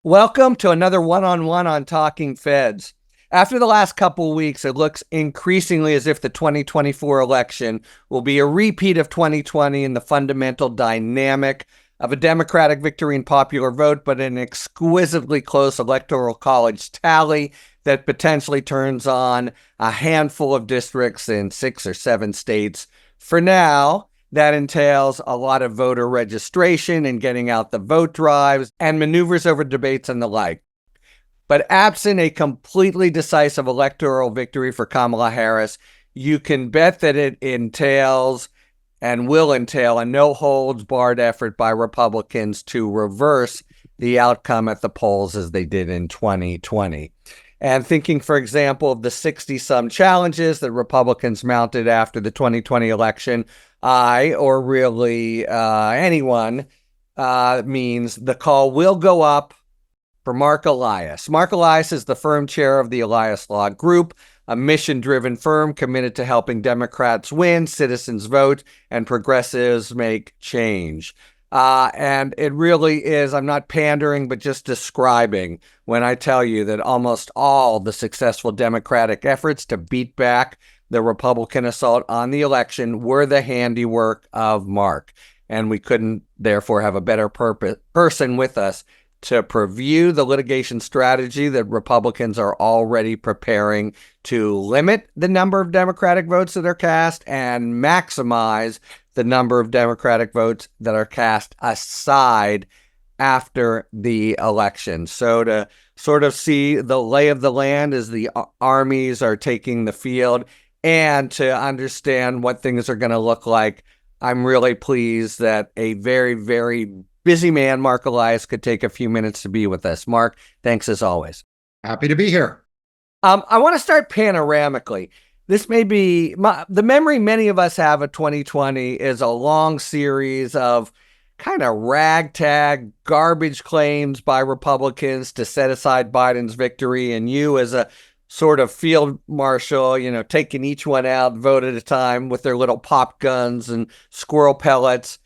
Welcome to another one-on-one on Talking Feds. After the last couple of weeks, it looks increasingly as if the 2024 election will be a repeat of 2020 in the fundamental dynamic of a Democratic victory in popular vote, but an exquisitely close electoral college tally that potentially turns on a handful of districts in 6 or 7 states. For now, that entails a lot of voter registration and getting out the vote drives and maneuvers over debates and the like. But absent a completely decisive electoral victory for Kamala Harris, you can bet that it entails and will entail a no-holds-barred effort by Republicans to reverse the outcome at the polls as they did in 2020. And thinking, for example, of the 60-some challenges that Republicans mounted after the 2020 election, or really anyone, means the call will go up for Marc Elias. Marc Elias is the firm chair of the Elias Law Group, a mission-driven firm committed to helping Democrats win, citizens vote, and progressives make change. And it really is, I'm not pandering, but just describing when I tell you that almost all the successful Democratic efforts to beat back the Republican assault on the election were the handiwork of Marc. And we couldn't, therefore, have a better person with us to preview the litigation strategy that Republicans are already preparing to limit the number of Democratic votes that are cast and maximize the number of Democratic votes that are cast aside after the election. So to sort of see the lay of the land as the armies are taking the field and to understand what things are going to look like, I'm really pleased that a very, very busy man, Marc Elias, could take a few minutes to be with us. Marc, thanks as always. Happy to be here. I want to start panoramically. This may be the memory many of us have of 2020 is a long series of kind of ragtag garbage claims by Republicans to set aside Biden's victory, and you as a sort of field marshal, taking each one out, vote at a time with their little pop guns and squirrel pellets.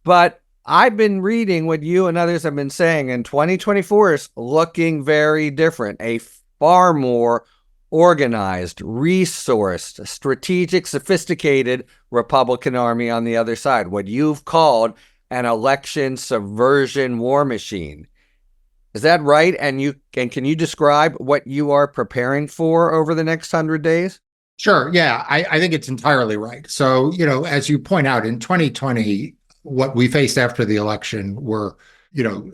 But I've been reading what you and others have been saying, and 2024 is looking very different. A far more organized, resourced, strategic, sophisticated Republican army on the other side, what you've called an election subversion war machine. Is that right? And can you describe what you are preparing for over the next 100 days? Sure. Yeah, I think it's entirely right. So, as you point out, in 2020, what we faced after the election were,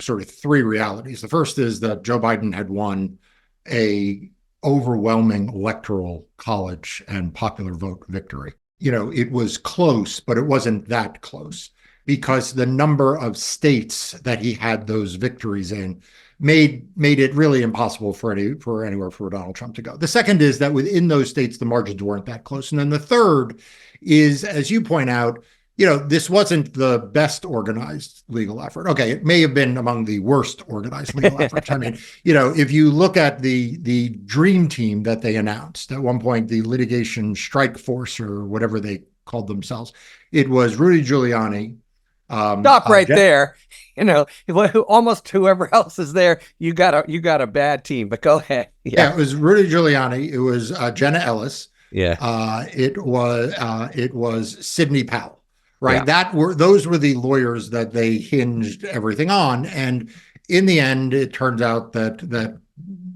sort of 3 realities. The first is that Joe Biden had won a overwhelming electoral college and popular vote victory. It was close, but it wasn't that close because the number of states that he had those victories in made it really impossible for anywhere for Donald Trump to go. The second is that within those states, the margins weren't that close. And then the third is, as you point out, this wasn't the best organized legal effort. Okay, it may have been among the worst organized legal efforts. I mean, if you look at the dream team that they announced at one point, the litigation strike force or whatever they called themselves, it was Rudy Giuliani. Stop right there. Almost whoever else is there, you got a bad team. But go ahead. Yeah, it was Rudy Giuliani. It was Jenna Ellis. Yeah. It was Sidney Powell. Right. Yeah. Those were the lawyers that they hinged everything on. And in the end, it turns out that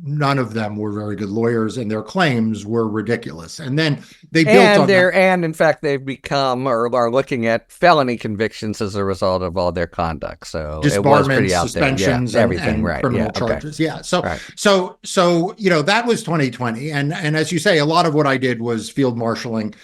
none of them were very good lawyers and their claims were ridiculous. And then they built on that. And in fact, they've become or are looking at felony convictions as a result of all their conduct. So it was pretty out suspensions, there. Yeah, everything, and right. criminal charges. Okay. Yeah. So that was 2020. And as you say, a lot of what I did was field marshaling,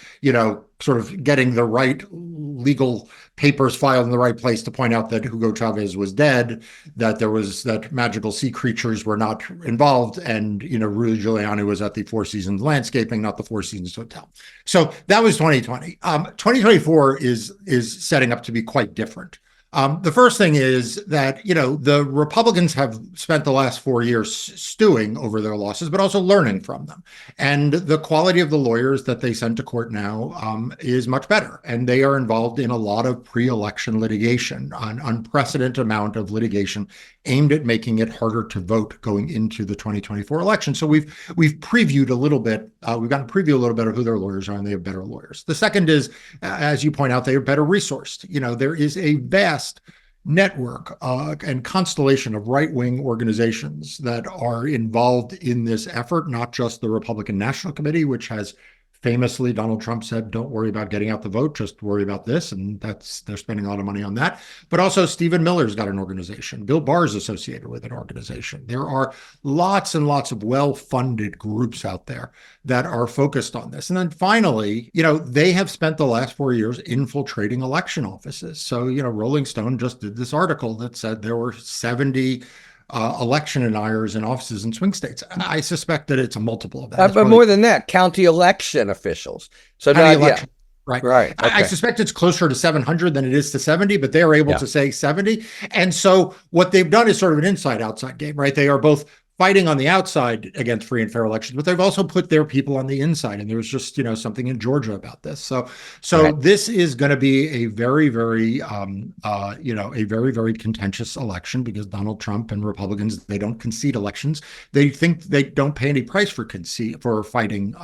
sort of getting the right legal papers filed in the right place to point out that Hugo Chavez was dead, that magical sea creatures were not involved, and Rudy Giuliani was at the Four Seasons Landscaping, not the Four Seasons Hotel. So that was 2020. 2024 is setting up to be quite different. The first thing is that, the Republicans have spent the last 4 years stewing over their losses, but also learning from them. And the quality of the lawyers that they send to court now is much better. And they are involved in a lot of pre-election litigation, an unprecedented amount of litigation aimed at making it harder to vote going into the 2024 election. So we've previewed a little bit. We've gotten to preview a little bit of who their lawyers are, and they have better lawyers. The second is, as you point out, they are better resourced. There is a vast network and constellation of right-wing organizations that are involved in this effort, not just the Republican National Committee, which has famously, Donald Trump said, don't worry about getting out the vote, just worry about this. And they're spending a lot of money on that. But also Stephen Miller's got an organization. Bill Barr's associated with an organization. There are lots and lots of well-funded groups out there that are focused on this. And then finally, they have spent the last 4 years infiltrating election offices. So, Rolling Stone just did this article that said there were 70 election deniers in offices in swing states. And I suspect that it's a multiple of that. But more than that, county election officials. So county election, right. Right. Okay. I suspect it's closer to 700 than it is to 70, but they're able to say 70. And so what they've done is sort of an inside-outside game, right? They are both fighting on the outside against free and fair elections, but they've also put their people on the inside. And there was just, something in Georgia about this. So right. This is going to be a very, very, a very, very contentious election because Donald Trump and Republicans, they don't concede elections. They think they don't pay any price for fighting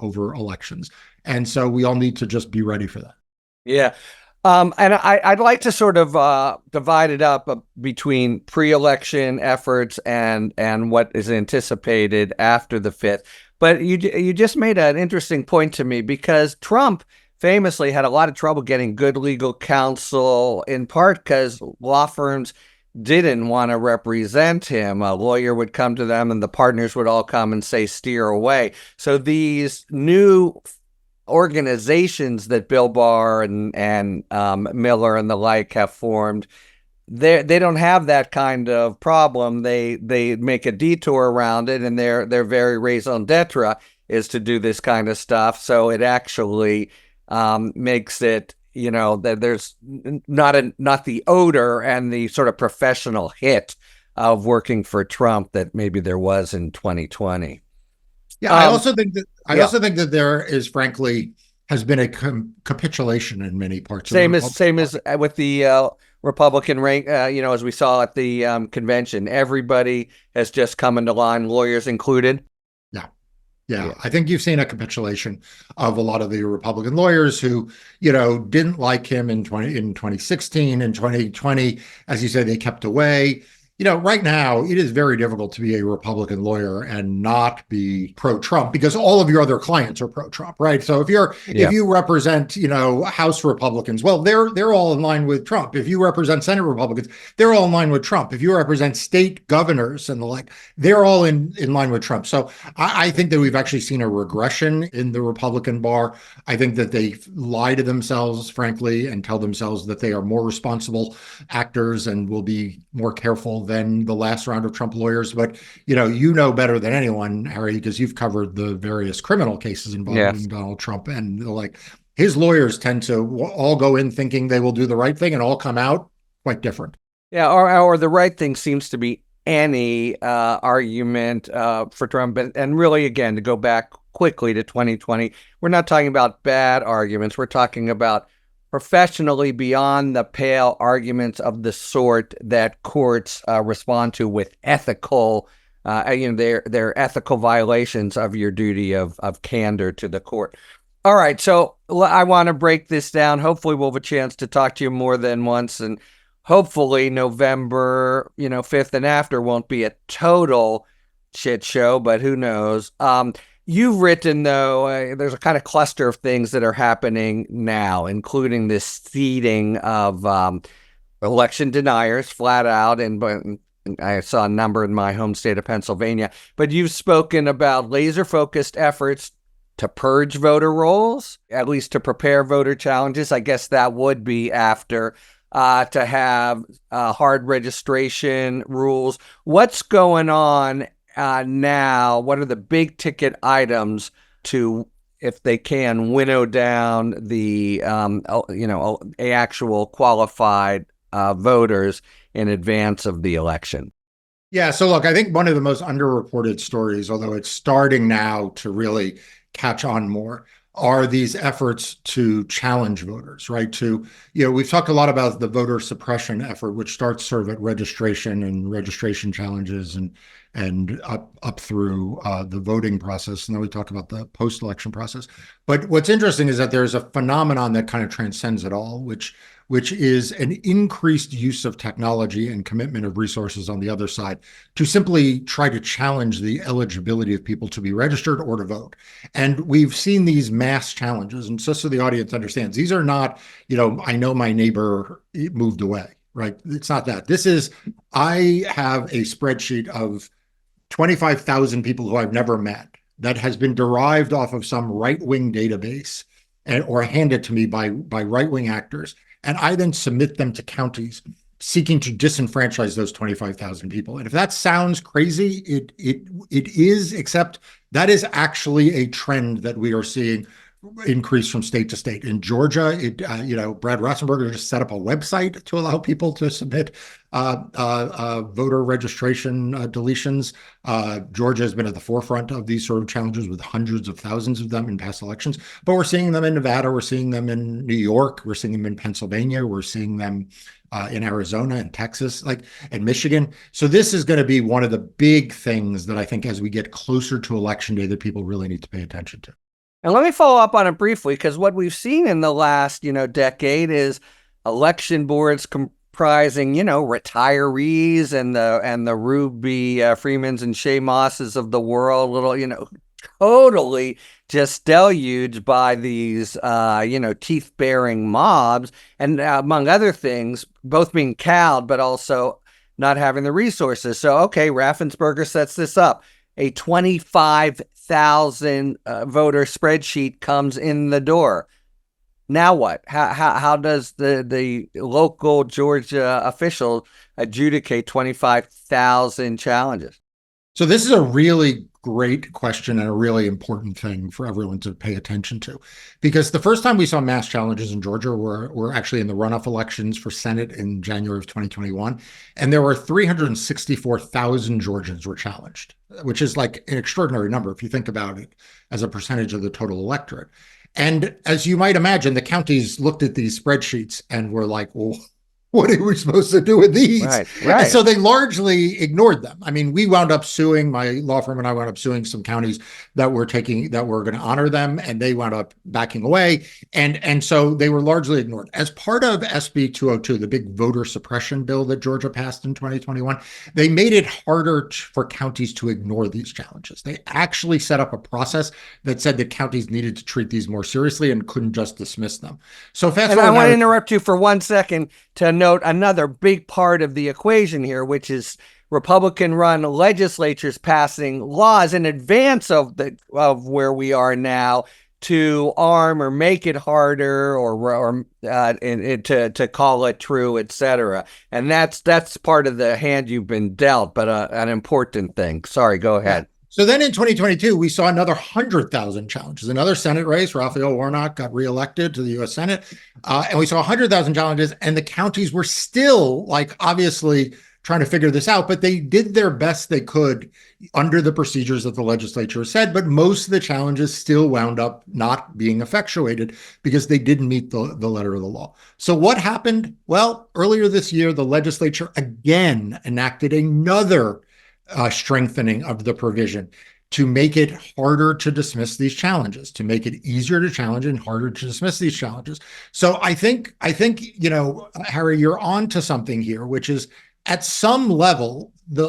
over elections. And so we all need to just be ready for that. Yeah. And I'd like to sort of divide it up between pre-election efforts and what is anticipated after the 5th. But you just made an interesting point to me because Trump famously had a lot of trouble getting good legal counsel, in part because law firms didn't want to represent him. A lawyer would come to them and the partners would all come and say, steer away. So these new organizations that Bill Barr and Miller and the like have formed, they don't have that kind of problem. They make a detour around it, and their very raison d'etre is to do this kind of stuff. So it actually makes it, that there's not the odor and the sort of professional hit of working for Trump that maybe there was in 2020. Yeah, I also think that there is, frankly, has been a capitulation in many parts. Same as with the Republican rank. As we saw at the convention, everybody has just come into line, lawyers included. Yeah. I think you've seen a capitulation of a lot of the Republican lawyers who, didn't like him in 2016 and 2020. As you say, they kept away. Right now, it is very difficult to be a Republican lawyer and not be pro-Trump because all of your other clients are pro-Trump, right? So if you represent, House Republicans, well, they're all in line with Trump. If you represent Senate Republicans, they're all in line with Trump. If you represent state governors and the like, they're all in line with Trump. So I think that we've actually seen a regression in the Republican bar. I think that they lie to themselves, frankly, and tell themselves that they are more responsible actors and will be more careful than the last round of Trump lawyers. But, better than anyone, Harry, because you've covered the various criminal cases involving Donald Trump, and his lawyers tend to all go in thinking they will do the right thing and all come out quite different. Yeah, or the right thing seems to be any argument for Trump. And really, again, to go back quickly to 2020, we're not talking about bad arguments. We're talking about professionally beyond the pale arguments of the sort that courts respond to with ethical, their ethical violations of your duty of candor to the court. All right, so I want to break this down. Hopefully we'll have a chance to talk to you more than once, and hopefully November, 5th and after won't be a total shit show, but who knows? You've written, though, there's a kind of cluster of things that are happening now, including this seeding of election deniers flat out. And I saw a number in my home state of Pennsylvania. But you've spoken about laser-focused efforts to purge voter rolls, at least to prepare voter challenges. I guess that would be after to have hard registration rules. What's going on now? What are the big ticket items to, if they can, winnow down the a actual qualified voters in advance of the election? Yeah, so look, I think one of the most underreported stories, although it's starting now to really catch on more, are these efforts to challenge voters, right? We've talked a lot about the voter suppression effort, which starts sort of at registration and registration challenges and up through the voting process. And then we talk about the post-election process. But what's interesting is that there's a phenomenon that kind of transcends it all, which is an increased use of technology and commitment of resources on the other side to simply try to challenge the eligibility of people to be registered or to vote. And we've seen these mass challenges. And just so the audience understands, these are not, I know my neighbor moved away, right? It's not that. This is, I have a spreadsheet of 25,000 people who I've never met that has been derived off of some right-wing database or handed to me by right-wing actors. And I then submit them to counties seeking to disenfranchise those 25,000 people. And if that sounds crazy, it is, except that is actually a trend that we are seeing increase from state to state. In Georgia, Brad Ratzenberger just set up a website to allow people to submit voter registration deletions. Georgia has been at the forefront of these sort of challenges with hundreds of thousands of them in past elections. But we're seeing them in Nevada, we're seeing them in New York, we're seeing them in Pennsylvania, we're seeing them in Arizona and Texas, and Michigan. So this is going to be one of the big things that I think as we get closer to election day that people really need to pay attention to. And let me follow up on it briefly, because what we've seen in the last, decade is election boards comprising, retirees and the Ruby Freemans and Shea Mosses of the world, totally just deluged by these, teeth-baring mobs, and among other things, both being cowed, but also not having the resources. So, okay, Raffensperger sets this up. A 25,000 voter spreadsheet comes in the door. Now what? How does the local Georgia official adjudicate 25,000 challenges? So this is a really great question and a really important thing for everyone to pay attention to, because the first time we saw mass challenges in Georgia were actually in the runoff elections for Senate in January of 2021, and there were 364,000 Georgians were challenged, which is like an extraordinary number if you think about it as a percentage of the total electorate. And as you might imagine, the counties looked at these spreadsheets and were like, well, what are we supposed to do with these? Right. And so they largely ignored them. I mean, we wound up suing, my law firm and I wound up suing some counties that were going to honor them, and they wound up backing away. And so they were largely ignored. As part of SB 202, the big voter suppression bill that Georgia passed in 2021, they made it harder for counties to ignore these challenges. They actually set up a process that said that counties needed to treat these more seriously and couldn't just dismiss them. So I want to interrupt you for 1 second to note another big part of the equation here, which is Republican-run legislatures passing laws in advance of where we are now to arm or make it harder or to call it true, etc. And that's part of the hand you've been dealt, but an important thing. Sorry, go ahead. So then in 2022, we saw another 100,000 challenges. Another Senate race, Raphael Warnock got reelected to the U.S. Senate. And we saw 100,000 challenges, and the counties were still, obviously trying to figure this out, but they did their best they could under the procedures that the legislature said. But most of the challenges still wound up not being effectuated because they didn't meet the letter of the law. So what happened? Well, earlier this year, the legislature again enacted another strengthening of the provision to make it harder to dismiss these challenges, to make it easier to challenge and harder to dismiss these challenges. So I think, Harry, you're on to something here, which is at some level, the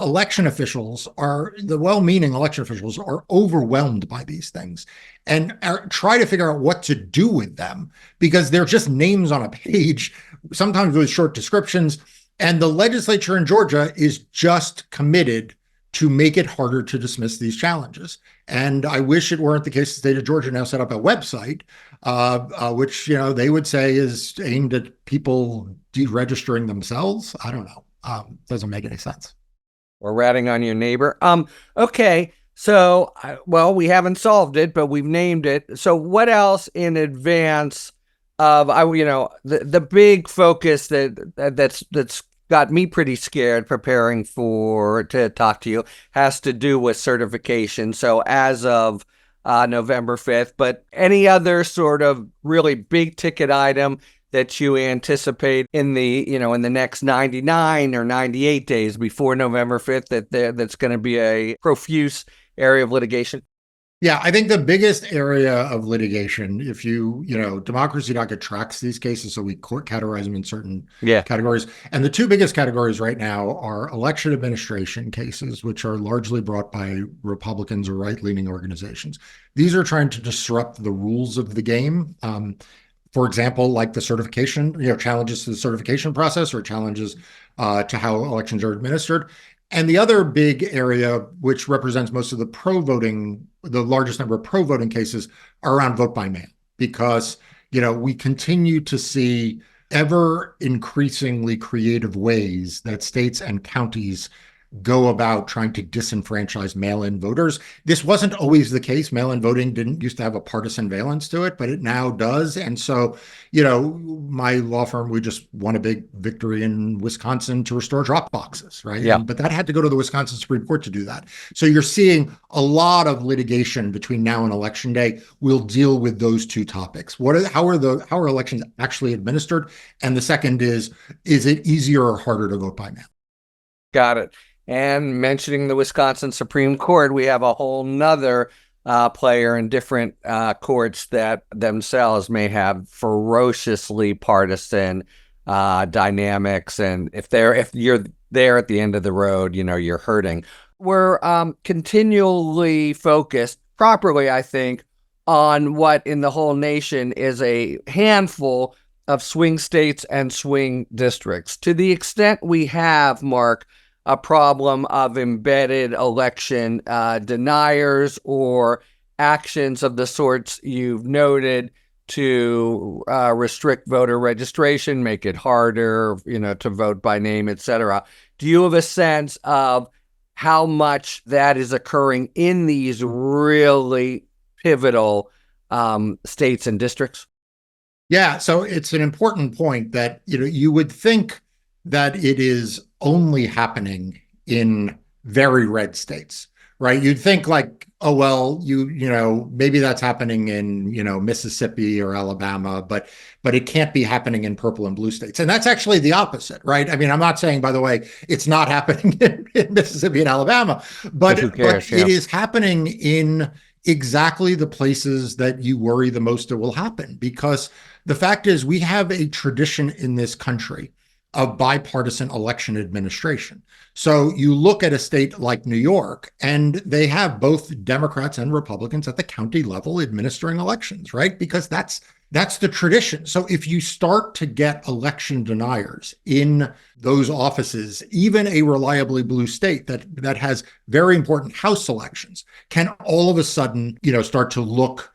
well-meaning election officials are overwhelmed by these things and try to figure out what to do with them because they're just names on a page, sometimes with short descriptions. And the legislature in Georgia is just committed to make it harder to dismiss these challenges. And I wish it weren't the case. The state of Georgia now set up a website, which, they would say is aimed at people deregistering themselves. I don't know. Doesn't make any sense. Or ratting on your neighbor. Okay. So, we haven't solved it, but we've named it. So what else in advance The big focus that's got me pretty scared preparing to talk to you has to do with certification. So as of November 5th, but any other sort of really big ticket item that you anticipate in the next 99 or 98 days before November 5th that's going to be a profuse area of litigation? Yeah, I think the biggest area of litigation, if democracy.gov tracks these cases, so we categorize them in certain Yeah. categories. And the two biggest categories right now are election administration cases, which are largely brought by Republicans or right-leaning organizations. These are trying to disrupt the rules of the game. For example, like the certification, challenges to the certification process or challenges to how elections are administered. And the other big area, which represents most of the largest number of pro-voting cases, are around vote by mail, because, we continue to see ever increasingly creative ways that states and counties go about trying to disenfranchise mail-in voters. This wasn't always the case. Mail-in voting didn't used to have a partisan valence to it, but it now does. And so, my law firm, we just won a big victory in Wisconsin to restore drop boxes, right? Yeah. But that had to go to the Wisconsin Supreme Court to do that. So you're seeing a lot of litigation between now and Election Day will deal with those two topics. How are elections actually administered? And the second is it easier or harder to vote by mail? Got it. And mentioning the Wisconsin Supreme Court, we have a whole nother player in different courts that themselves may have ferociously partisan dynamics. And if you're there at the end of the road, you're hurting. We're continually focused properly, I think, on what in the whole nation is a handful of swing states and swing districts. To the extent we have, Marc, a problem of embedded election deniers or actions of the sorts you've noted to restrict voter registration, make it harder, to vote by name, etc. Do you have a sense of how much that is occurring in these really pivotal states and districts? Yeah, so it's an important point that, you would think that it is only happening in very red states, right? You'd think like, oh, well, maybe that's happening in, Mississippi or Alabama, but it can't be happening in purple and blue states. And that's actually the opposite, right? I mean, I'm not saying, by the way, it's not happening in Mississippi and Alabama, but it is happening in exactly the places that you worry the most it will happen. Because the fact is, we have a tradition in this country of bipartisan election administration. So you look at a state like New York, and they have both Democrats and Republicans at the county level administering elections, right? Because that's the tradition. So if you start to get election deniers in those offices, even a reliably blue state that has very important House elections can all of a sudden, start to look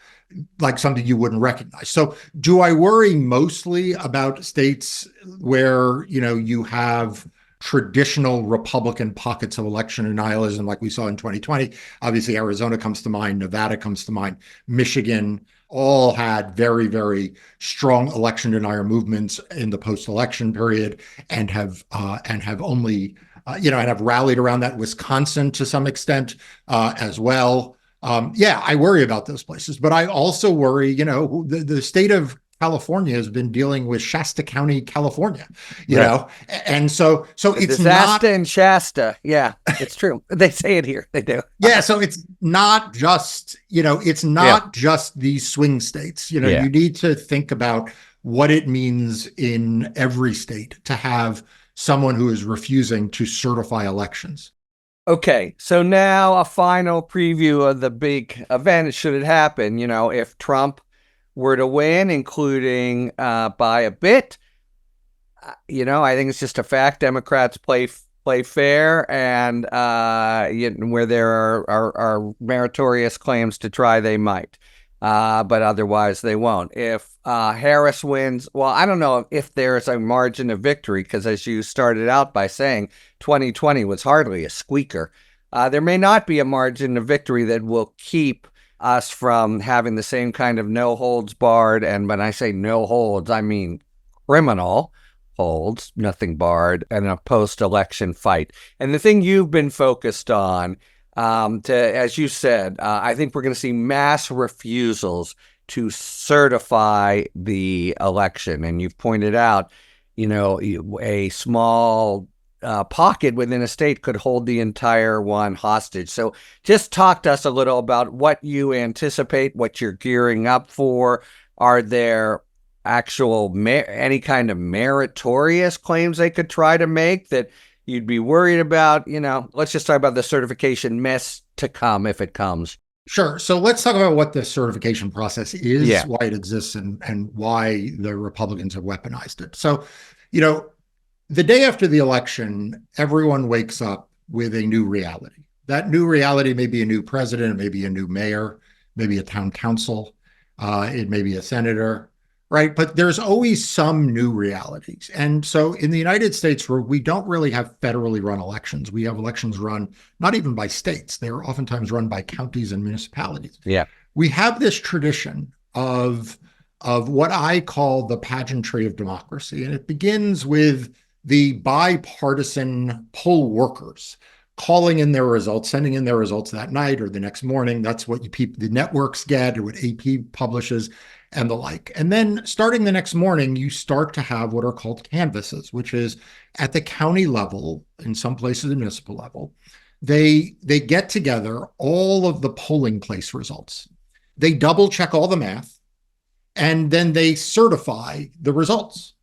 like something you wouldn't recognize. So do I worry mostly about states where, you have traditional Republican pockets of election denialism like we saw in 2020? Obviously, Arizona comes to mind, Nevada comes to mind, Michigan all had very, very strong election denier movements in the post-election period and have only, and have rallied around that. Wisconsin to some extent as well. I worry about those places, but I also worry, the state of California has been dealing with Shasta County, California, and so it's not in Shasta. Yeah, it's true. They say it here. They do. Yeah. So it's not just, just these swing states, you need to think about what it means in every state to have someone who is refusing to certify elections. Okay, so now a final preview of the big event, should it happen. If Trump were to win, including by a bit, I think it's just a fact. Democrats play fair, and where there are meritorious claims to try, they might. But otherwise they won't. If Harris wins, well, I don't know if there's a margin of victory, because as you started out by saying, 2020 was hardly a squeaker. There may not be a margin of victory that will keep us from having the same kind of no holds barred. And when I say no holds, I mean criminal holds, nothing barred, and a post-election fight. And the thing you've been focused on, as you said, I think we're going to see mass refusals to certify the election. And you've pointed out, a small pocket within a state could hold the entire one hostage. So just talk to us a little about what you anticipate, what you're gearing up for. Are there actual any kind of meritorious claims they could try to make that you'd be worried about? Let's just talk about the certification mess to come if it comes. Sure. So let's talk about what the certification process is, why it exists, and why the Republicans have weaponized it. So, the day after the election, everyone wakes up with a new reality. That new reality may be a new president, it may be a new mayor, maybe a town council, it may be a senator, right? But there's always some new realities. And so in the United States, where we don't really have federally run elections, we have elections run not even by states. They're oftentimes run by counties and municipalities. Yeah. We have this tradition of what I call the pageantry of democracy. And it begins with the bipartisan poll workers calling in their results, sending in their results that night or the next morning. That's what the networks get, or what AP publishes, and the like. And then starting the next morning, you start to have what are called canvasses, which is at the county level, in some places the municipal level, they get together all of the polling place results. They double check all the math, and then they certify the results.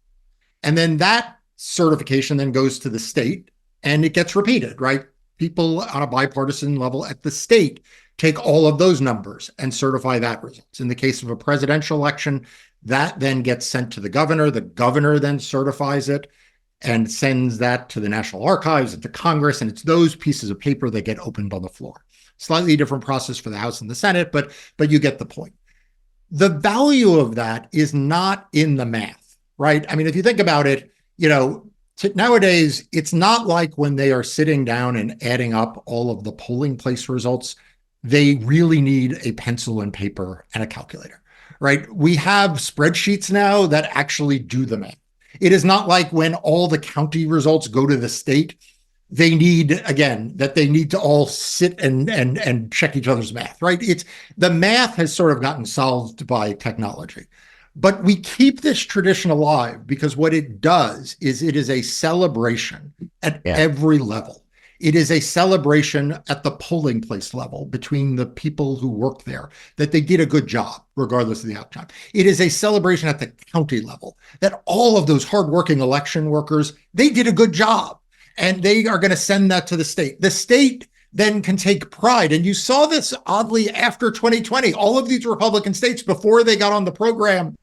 And then that certification then goes to the state, and it gets repeated, right? People on a bipartisan level at the state take all of those numbers and certify that results. In the case of a presidential election, that then gets sent to the governor. The governor then certifies it and sends that to the National Archives and to Congress, and it's those pieces of paper that get opened on the floor. Slightly different process for the House and the Senate, but you get the point. The value of that is not in the math, right? I mean, if you think about it, nowadays, it's not like when they are sitting down and adding up all of the polling place results, they really need a pencil and paper and a calculator, right? We have spreadsheets now that actually do the math. It is not like when all the county results go to the state, they need to all sit and check each other's math, right? The math has sort of gotten solved by technology. But we keep this tradition alive because what it does is it is a celebration at every level. It is a celebration at the polling place level between the people who work there, that they did a good job, regardless of the outcome. It is a celebration at the county level, that all of those hardworking election workers, they did a good job, and they are going to send that to the state. The state then can take pride. And you saw this oddly after 2020. All of these Republican states, before they got on the program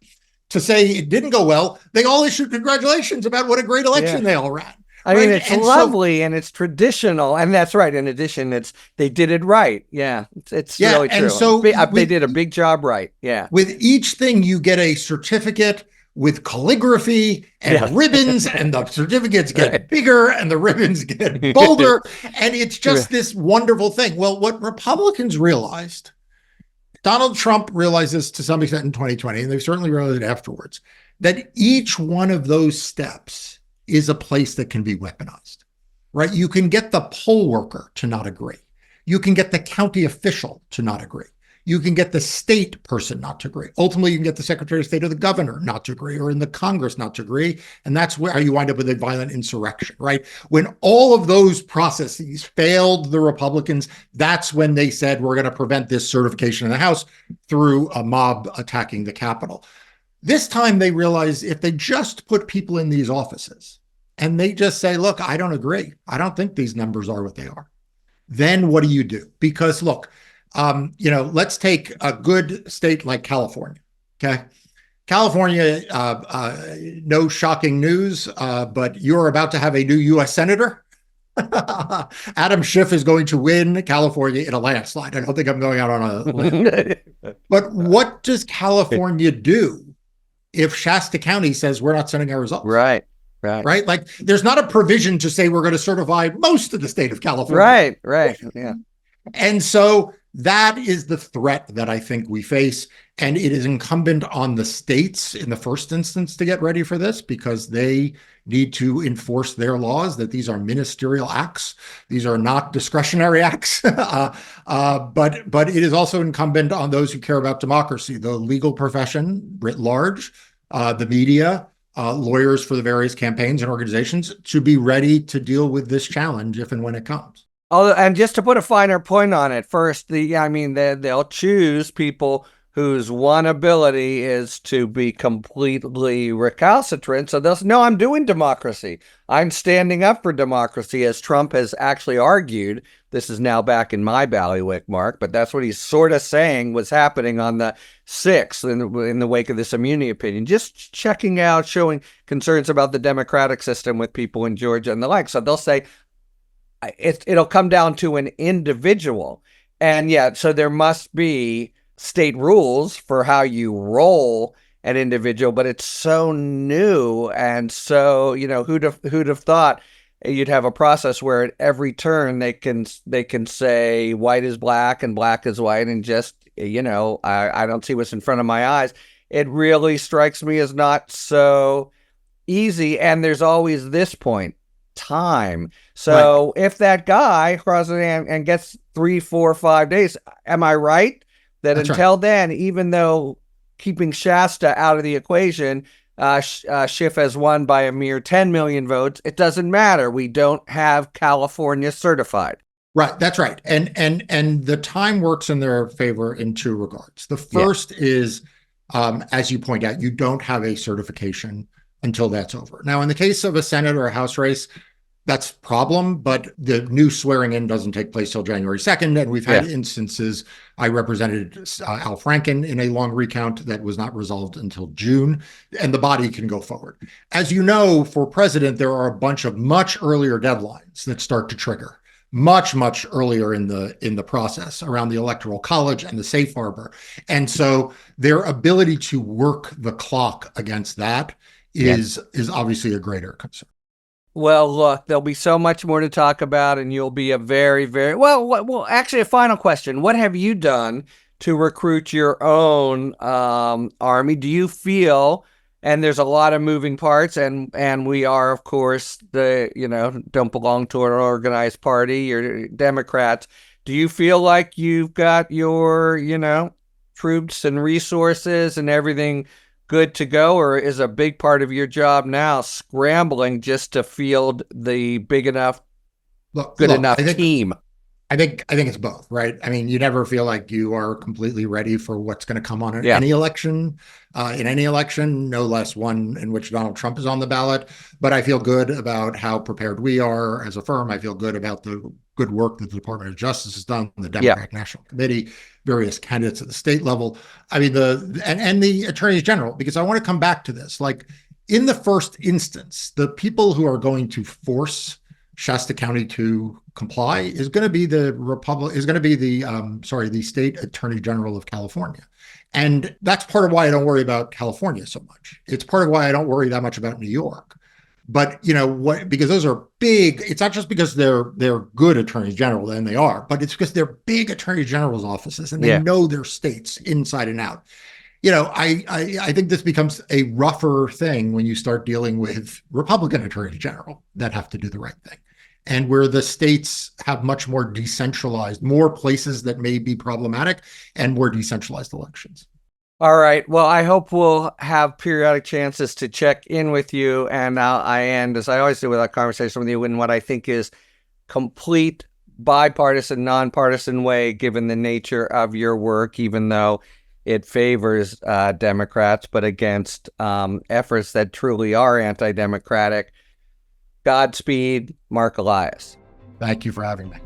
to say it didn't go well, they all issued congratulations about what a great election they all ran. I mean, it's lovely and it's traditional. And that's right. In addition, they did it right. Yeah, it's really true. And so they did a big job right. Yeah. With each thing, you get a certificate with calligraphy and ribbons, and the certificates get bigger and the ribbons get bolder. And it's just this wonderful thing. Well, what Republicans realized, Donald Trump realized this to some extent in 2020, and they've certainly realized it afterwards, that each one of those steps is a place that can be weaponized, right? You can get the poll worker to not agree. You can get the county official to not agree. You can get the state person not to agree. Ultimately, you can get the Secretary of State or the governor not to agree, or in the Congress not to agree. And that's where you wind up with a violent insurrection, right? When all of those processes failed the Republicans, that's when they said, we're going to prevent this certification in the House through a mob attacking the Capitol. This time they realized if they just put people in these offices and they just say, look, I don't agree. I don't think these numbers are what they are. Then what do you do? Because look, let's take a good state like California. Okay. California, no shocking news, but you're about to have a new U.S. Senator. Adam Schiff is going to win California in a landslide. I don't think I'm going out on a limb. But what does California do if Shasta County says we're not sending our results? Right. Like there's not a provision to say we're going to certify most of the state of California. Right. Yeah. And so That is the threat that I think we face. And it is incumbent on the states in the first instance to get ready for this, because they need to enforce their laws, that these are ministerial acts. These are not discretionary acts. But it is also incumbent on those who care about democracy, the legal profession writ large, the media, lawyers for the various campaigns and organizations, to be ready to deal with this challenge if and when it comes. Oh, and just to put a finer point on it, first, they'll choose people whose one ability is to be completely recalcitrant. So they'll say, no, I'm doing democracy. I'm standing up for democracy, as Trump has actually argued. This is now back in my bailiwick, Mark, but that's what he's sort of saying was happening on the 6th in the wake of this immunity opinion, just checking out, showing concerns about the democratic system with people in Georgia and the like. So they'll say, it'll come down to an individual. And yeah, so there must be state rules for how you roll an individual, but it's so new. And so, who'd have thought you'd have a process where at every turn they can say white is black and black is white, and just, I don't see what's in front of my eyes. It really strikes me as not so easy. And there's always this point, time. So right. If that guy crosses and gets 3, 4, 5 days, am I right that That's until right. then, even though keeping Shasta out of the equation, Schiff has won by a mere 10 million votes, it doesn't matter. We don't have California certified. Right. That's right. And the time works in their favor in two regards. The first is, as you point out, you don't have a certification until that's over. Now, in the case of a Senate or a House race, that's a problem, but the new swearing in doesn't take place till January 2nd. And we've had instances, I represented Al Franken in a long recount that was not resolved until June, and the body can go forward. As you know, for president, there are a bunch of much earlier deadlines that start to trigger much earlier in the process around the Electoral College and the safe harbor. And so their ability to work the clock against that is obviously a greater concern. Well, look, there'll be so much more to talk about, and you'll be a very, very well. Actually, a final question: what have you done to recruit your own army? Do you feel? And there's a lot of moving parts, and we are, of course, don't belong to an organized party. You're Democrats. Do you feel like you've got your troops and resources and everything good to go, or is a big part of your job now scrambling just to field the big enough, good enough team? I think it's both, right? I mean, you never feel like you are completely ready for what's going to come on in any election, no less one in which Donald Trump is on the ballot. But I feel good about how prepared we are as a firm. I feel good about the good work that the Department of Justice has done, the Democratic National Committee, various candidates at the state level. I mean, and the attorneys general, because I want to come back to this. Like, in the first instance, the people who are going to force Shasta County to comply is going to be the state attorney general of California. And that's part of why I don't worry about California so much. It's part of why I don't worry that much about New York. But because those are big, it's not just because they're good attorneys general, and they are, but it's because they're big attorney general's offices and they know their states inside and out. I think this becomes a rougher thing when you start dealing with Republican attorney general that have to do the right thing, and where the states have much more decentralized, more places that may be problematic, and more decentralized elections. All right. Well, I hope we'll have periodic chances to check in with you. And I end, as I always do with our conversation with you, in what I think is complete bipartisan, nonpartisan way, given the nature of your work, even though it favors Democrats, but against efforts that truly are anti-democratic. Godspeed, Marc Elias. Thank you for having me.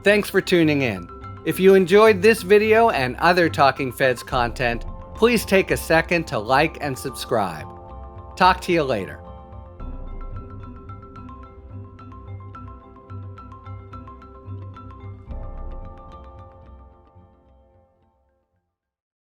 Thanks for tuning in. If you enjoyed this video and other Talking Feds content, please take a second to like and subscribe. Talk to you later.